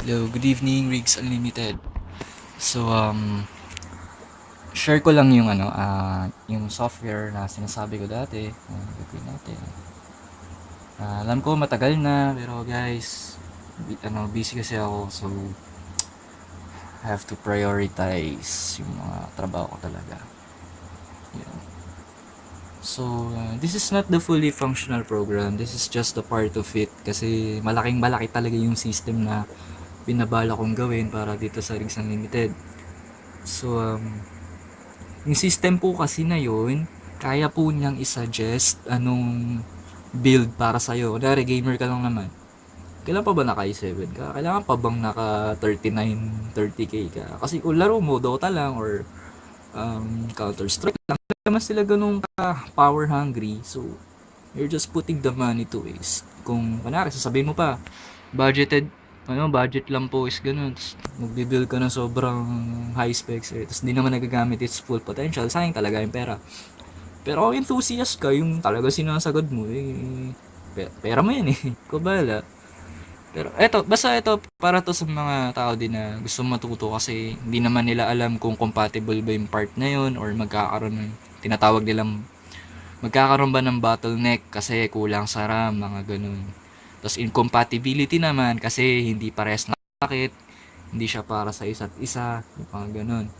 Hello, good evening, Rigs Unlimited. So, share ko lang yung yung software na sinasabi ko dati. Gagawin natin. Alam ko matagal na, pero guys, busy kasi ako, so I have to prioritize yung mga trabaho ko talaga. Yun. So, this is not the fully functional program. This is just a part of it kasi malaking malaki talaga yung system na binabala kong gawin para dito sa Rigs Unlimited. So, yung system po kasi na yun, kaya po niyang isuggest anong build para sa'yo. Kunwari, gamer ka lang naman. Kailan pa ba naka i7 ka? Kailangan pa bang naka 39, 30k ka? Kasi kung laro mo, Dota lang or Counter-Strike lang, naman sila ganun ka power hungry. So, you're just putting the money to waste. Kung, kunwari, sasabihin mo pa, budget lang po is ganun. Tapos, magbibuild ka ng sobrang high specs eh. Tapos, di naman nagagamit its full potential. Sayang talaga yung pera. Pero kung enthusiast ka, yung talaga sinasagad mo, pera mo yan eh. Ikaw bahala. Pero basta ito, para to sa mga tao din na gusto matuto kasi hindi naman nila alam kung compatible ba yung part na yun or tinatawag nilang magkakaroon ba ng bottleneck kasi kulang sa RAM, mga ganun. Tapos incompatibility naman kasi hindi pares na sakit, hindi siya para sa isa't isa, yung mga ganun.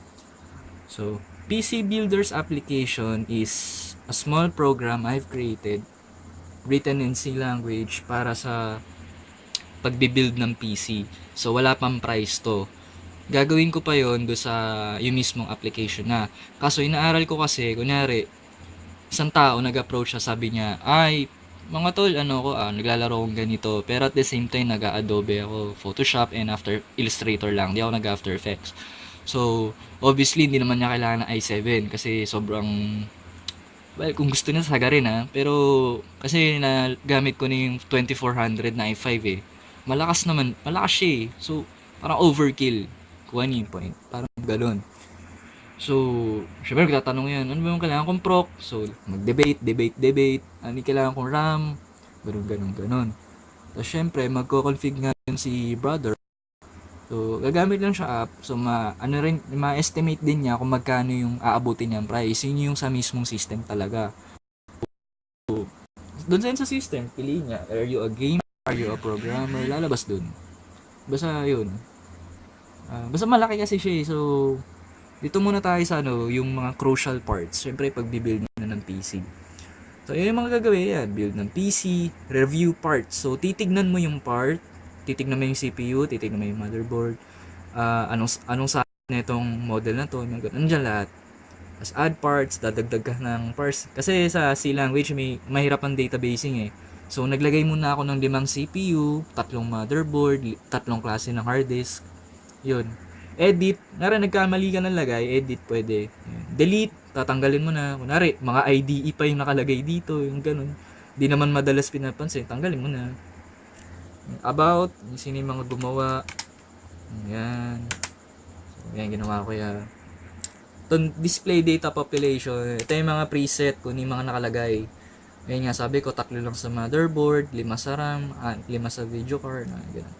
So, PC Builder's application is a small program I've created written in C language para sa pagbibuild ng PC. So, wala pang price to. Gagawin ko pa yon do sa yung mismong application na. Kaso, inaaral ko kasi, kunyari, isang tao nag-approach siya, sabi niya, ay, mga tol, naglalaro akong ganito. Pero at the same time, nag-Adobe ako, Photoshop, and After Illustrator lang. Di ako nag-After Effects. So, obviously, hindi naman niya kailangan ng i7 kasi sobrang, well, kung gusto niya sagarin ha. Pero, kasi nagamit ko na yung 2400 na i5 eh. Malakas siya eh. So, parang overkill. Kuha niyo yung point. Parang galon. So, syempre magtatanong yan, ano ba yung kailangan kong proc? So, debate. Ano yung kailangan kong RAM? Ganun. Tapos syempre, magko-config nga yun si brother. So, gagamit lang siya app. So, ma-estimate din niya kung magkano yung aabutin niyang price. Yun yung sa mismong system talaga. So, doon sa system, piliin niya. Are you a gamer? Are you a programmer? Lalabas doon. Basta yun. Basta malaki kasi siya eh. So, dito muna tayo sa yung mga crucial parts. Siyempre, pag-build na ng PC. So, yun yung mga gagawin yan. Build ng PC, review parts. So, titignan mo yung part, titignan mo yung CPU, titignan mo yung motherboard, anong sa nitong model na to, nandiyan lahat. As add parts, dadagdag ka ng parts. Kasi sa C language, may mahirap ang databasing eh. So, naglagay muna ako ng 5 CPU, 3 motherboard, 3 klase ng hard disk. Yun. Edit, nagkamali ka ng lagay, edit pwede. Delete, tatanggalin mo na. Kunwari, mga IDE pa yung nakalagay dito, yung ganun. Di naman madalas pinapansin, tanggalin mo na. About, sino yung mga gumawa. Yan. So, yan, ginawa ko yan. Display data population. Ito yung mga preset kung yung mga nakalagay. Ngayon nga, sabi ko, 3 lang sa motherboard, 5 sa RAM, 5 sa video card. Ganun.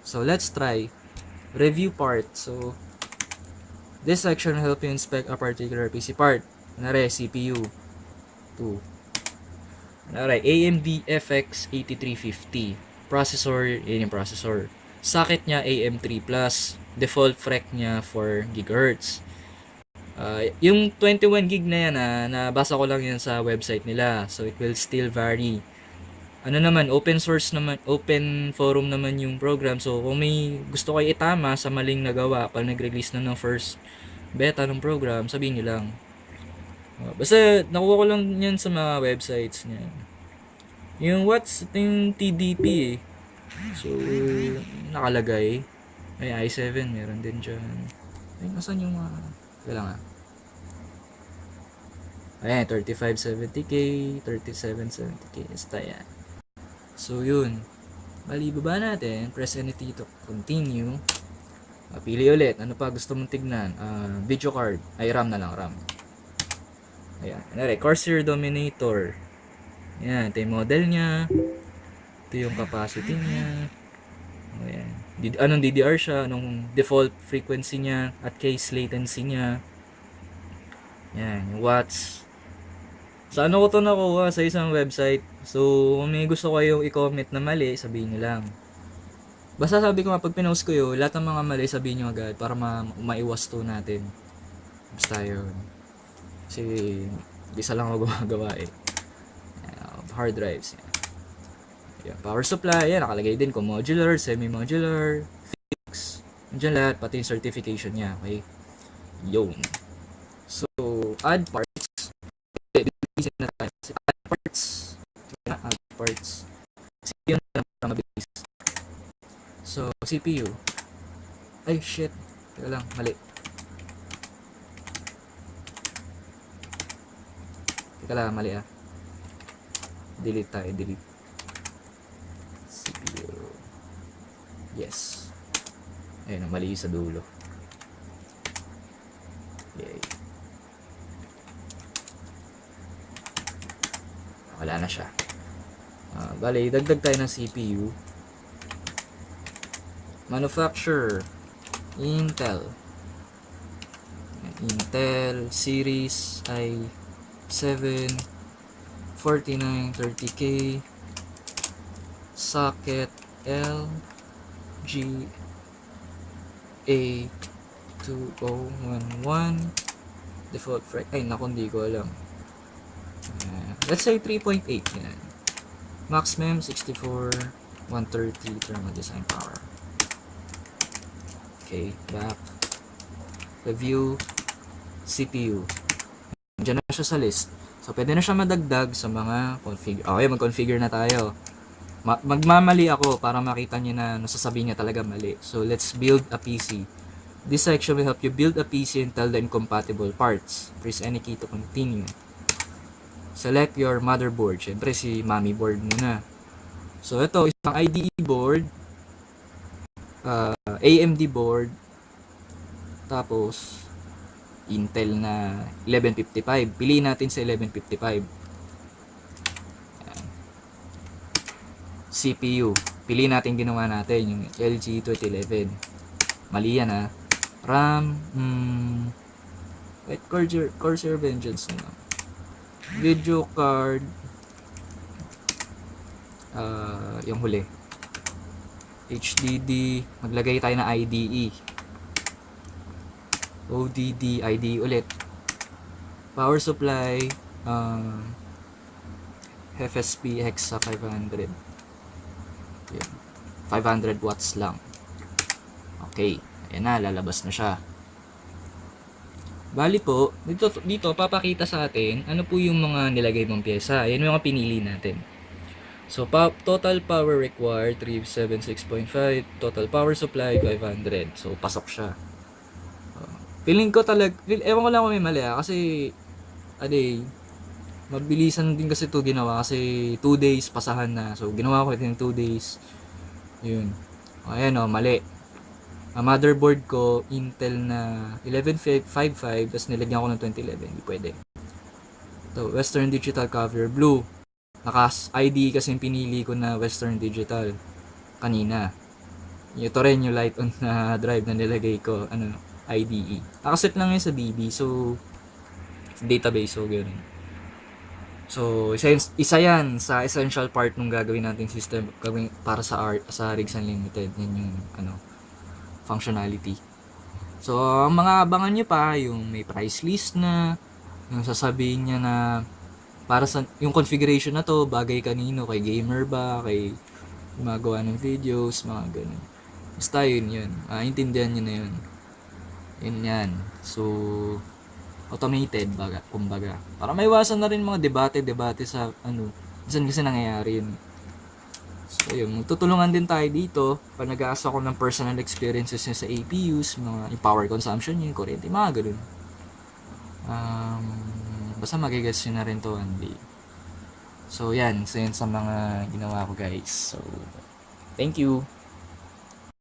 So, let's try. Review part. So, this section will help you inspect a particular PC part. Kunwari, CPU. 2. Kunwari, AMD FX 8350. Processor, yun yung processor. Socket niya AM3+. Default FREC niya 4 GHz. Yung 21 gig na yan, nabasa ko lang yan sa website nila. So, it will still vary. Open source naman, open forum naman yung program. So, kung may gusto kayo itama sa maling nagawa pag nag-release na ng first beta ng program, sabihin nyo lang. Basta, nakuha ko lang yan sa mga websites niya. Yung yung TDP eh. So, nakalagay. May i7, meron din dyan. Ay, nasan yung kailangan? Ayan, 3570K, 3770K. Basta yan. So, yun. Bali, baba natin. Press anything to continue. Pili ulit. Ano pa gusto mong tignan? Video card. Ay, RAM na lang. RAM. Ayan. Corsair Dominator. Ayan. Ito yung model niya. Ito yung capacity niya. Ayan. anong DDR siya, anong default frequency niya, at case latency niya. Yan, yung watts. Sa ano ko to nakuha? Sa isang website. So, kung may gusto kayong i-comment na mali, sabihin nyo lang. Basta sabi ko nga, pag pinost ko yun, lahat ng mga mali sabihin nyo agad para maiwas to natin. Basta yun. Kasi, isa lang ako gumagawa eh. Hard drives. Yan. Power supply, yan, nakalagay din kung modular, semi-modular, fixed. Nandiyan lahat, pati yung certification niya. Okay? Yun. So, add parts. Add parts. Add parts. Kasi yun na mabilis. So, CPU. Ay, shit. Teka lang, mali. Teka lang, mali ah. Delete tayo, delete. CPU. Yes. Ayun, mali sa dulo. Yay. Wala na siya. Bale, dagdag tayo ng CPU. Manufacturer. Intel series i7 4930K socket LG A2011 default ay naku, hindi ko alam. Let's say 3.8 yan. Max mem 64 130 thermal design power. Okay, back. Review CPU. Diyan na siya sa list. So, pwede na siya madagdag sa mga configure. Okay, mag-configure na tayo. Magmamali ako para makita niyo na nasasabihin niya talaga mali. So, let's build a PC. This section will help you build a PC and tell the incompatible parts. Press any key to continue. Select your motherboard. Siyempre, si mommy board muna. So, ito, isang IDE board. AMD board. Tapos, Intel na 1155. Piliin natin sa 1155. Ayan. CPU. Piliin natin ginawa natin, yung LG 2011. Mali yan ha. RAM, wait, Corsair Vengeance na. Video card, yung huli. HDD, maglagay tayo ng IDE. ODD, IDE ulit. Power supply, FSP Hexa 500. Yan. 500 watts lang. Okay, ayan na, lalabas na siya. Bali po, dito papakita sa atin ano po yung mga nilagay mong pyesa. Ayan yung mga pinili natin. So, total power required 376.5, total power supply 500. So, pasok siya. Feeling ko ewan ko lang kung may mali kasi mabilisan din kasi ito ginawa kasi 2 days pasahan na. So, ginawa ko ito in 2 days. Yun. Ayan mali. Ang motherboard ko, Intel na 1155, tapos nilagyan ko ng 2011. Hindi pwede. Ito, Western Digital Cover Blue. ID kasi yung pinili ko na Western Digital kanina. Ito rin yung light on na drive na nilagay ko, IDE. Nakaset lang yun sa DB, so database, so gano'n. So, isa yan sa essential part ng gagawin nating system para sa Rigs Unlimited. Yan yung functionality. So, ang mga abangan nyo pa, yung may price list na, yung sasabihin niya na para sa yung configuration na to, bagay kanino, kay gamer ba, kay gumagawa ng videos, mga ganun. Basta yun. Intindihan nyo na yun. Yun yan. So, automated, kumbaga. Para maiwasan na rin mga debate sa, minsan kasi nangyayari yun. So, yun. Magtutulungan din tayo dito. Pag nag-aasa ko ng personal experiences niya sa APUs, yung power consumption niya, yung kuryente, mga ganun. Basta magigets nyo na rin to one day. So, yan. So, yan sa mga ginawa ko, guys. So, thank you.